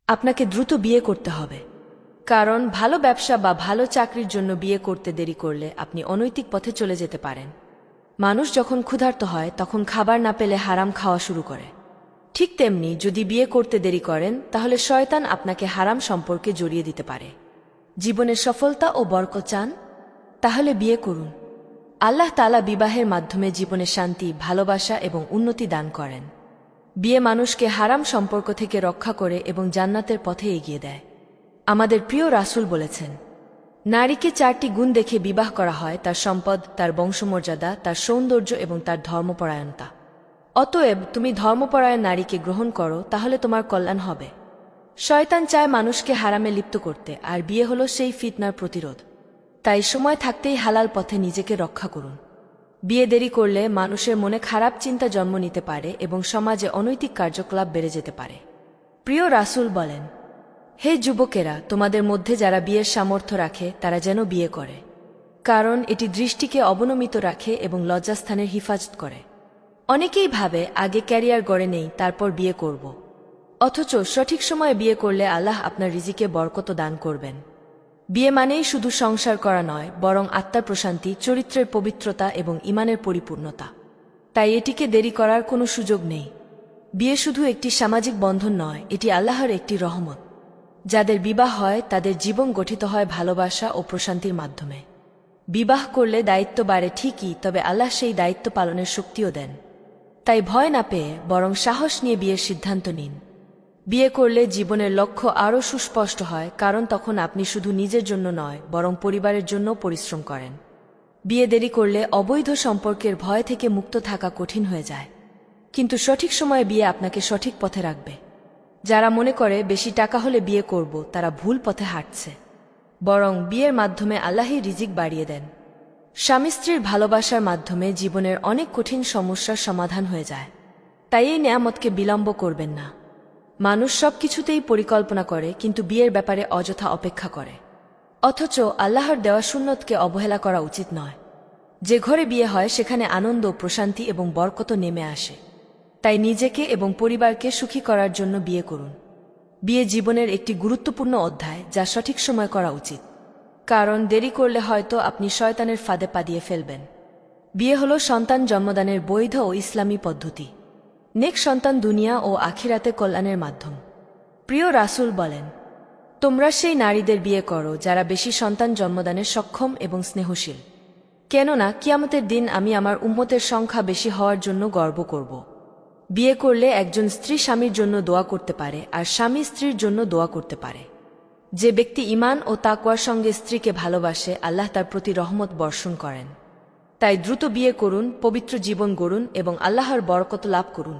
আপনাকে দ্রুত বিয়ে করতে হবে, কারণ ভালো ব্যবসা বা ভালো চাকরির জন্য বিয়ে করতে দেরি করলে আপনি অনৈতিক পথে চলে যেতে পারেন। মানুষ যখন ক্ষুধার্ত হয় তখন খাবার না পেলে হারাম খাওয়া শুরু করে। ঠিক তেমনি যদি বিয়ে করতে দেরি করেন তাহলে শয়তান আপনাকে হারাম সম্পর্কে জড়িয়ে দিতে পারে। জীবনের সফলতা ও বরকত চান? তাহলে বিয়ে করুন। আল্লাহ তাআলা বিবাহের মাধ্যমে জীবনে শান্তি, ভালোবাসা এবং উন্নতি দান করেন। বিয়ে মানুষকে হারাম সম্পর্ক থেকে রক্ষা করে এবং জান্নাতের পথে এগিয়ে দেয়। আমাদের প্রিয় রাসূল বলেছেন, নারীকে 4টি গুণ দেখে বিবাহ করা হয়: তার সম্পদ, তার বংশমর্যাদা, তার সৌন্দর্য এবং তার ধর্মপরায়ণতা। অতএব তুমি ধর্মপরায়ণ নারীকে গ্রহণ করো, তাহলে তোমার কল্যাণ হবে। শয়তান চায় মানুষকে হারামে লিপ্ত করতে, আর বিয়ে হলো সেই ফিতনার প্রতিরোধ। তাই সময় থাকতেই হালাল পথে নিজেকে রক্ষা করুন। বিয়ে দেরি করলে মানুষের মনে খারাপ চিন্তা জন্ম নিতে পারে এবং সমাজে অনৈতিক কার্যকলাপ বেড়ে যেতে পারে। প্রিয় রাসূল বলেন, হে যুবকেরা, তোমাদের মধ্যে যারা বিয়ের সামর্থ্য রাখে তারা যেন বিয়ে করে, কারণ এটি দৃষ্টিকে অবনমিত রাখে এবং লজ্জাস্থানের হিফাজত করে। অনেকেই ভাবে আগে ক্যারিয়ার গড়ে নেই তারপর বিয়ে করব। অথচ সঠিক সময়ে বিয়ে করলে আল্লাহ আপনার রিজিকে বরকত দান করবেন। বিয়ে মানেই শুধু সংসার করা নয়, বরং আত্মার প্রশান্তি, চরিত্রের পবিত্রতা এবং ঈমানের পরিপূর্ণতা। তাই এটিকে দেরি করার কোনো সুযোগ নেই। বিয়ে শুধু একটি সামাজিক বন্ধন নয়, এটি আল্লাহর একটি রহমত। যাদের বিবাহ হয় তাদের জীবন গঠিত হয় ভালোবাসা ও প্রশান্তির মাধ্যমে। বিবাহ করলে দায়িত্ব বাড়ে ঠিকই, তবে আল্লাহ সেই দায়িত্ব পালনের শক্তিও দেন। তাই ভয় না পেয়ে বরং সাহস নিয়ে বিয়ের সিদ্ধান্ত নিন। বিয়ে করলে জীবনের লক্ষ্য আরও সুস্পষ্ট হয়, কারণ তখন আপনি শুধু নিজের জন্য নয় বরং পরিবারের জন্য পরিশ্রম করেন। বিয়ে দেরি করলে অবৈধ সম্পর্কের ভয় থেকে মুক্ত থাকা কঠিন হয়ে যায়, কিন্তু সঠিক সময়ে বিয়ে আপনাকে সঠিক পথে রাখবে। যারা মনে করে বেশি টাকা হলে বিয়ে করব, তারা ভুল পথে হাঁটছে। বরং বিয়ের মাধ্যমে আল্লাহই রিজিক বাড়িয়ে দেন। স্বামী স্ত্রীর ভালোবাসার মাধ্যমে জীবনের অনেক কঠিন সমস্যার সমাধান হয়ে যায়। তাই এই নেয়ামতকে বিলম্ব করবেন না। মানুষ সবকিছুতেই পরিকল্পনা করে, কিন্তু বিয়ের ব্যাপারে অযথা অপেক্ষা করে। অথচ আল্লাহর দেওয়া সুন্নতকে অবহেলা করা উচিত নয়। যে ঘরে বিয়ে হয় সেখানে আনন্দ, প্রশান্তি এবং বরকত নেমে আসে। তাই নিজেকে এবং পরিবারকে সুখী করার জন্য বিয়ে করুন। বিয়ে জীবনের একটি গুরুত্বপূর্ণ অধ্যায়, যা সঠিক সময় করা উচিত, কারণ দেরি করলে হয়তো আপনি শয়তানের ফাঁদে পা দিয়ে ফেলবেন। বিয়ে হল সন্তান জন্মদানের বৈধ ও ইসলামী পদ্ধতি। নেক সন্তান দুনিয়া ও আখিরাতে কল্যাণের মাধ্যম। প্রিয় রাসূল বলেন, তোমরা সেই নারীদের বিয়ে করো যারা বেশি সন্তান জন্মদানে সক্ষম এবং স্নেহশীল, কেননা কিয়ামতের দিন আমি আমার উম্মতের সংখ্যা বেশি হওয়ার জন্য গর্ব করব। বিয়ে করলে একজন স্ত্রী স্বামীর জন্য দোয়া করতে পারে, আর স্বামী স্ত্রীর জন্য দোয়া করতে পারে। যে ব্যক্তি ঈমান ও তাকওয়ার সঙ্গে স্ত্রীকে ভালোবাসে, আল্লাহ তার প্রতি রহমত বর্ষণ করেন। তাই দ্রুত বিয়ে করুন, পবিত্র জীবন গড়ুন এবং আল্লাহর বরকত লাভ করুন।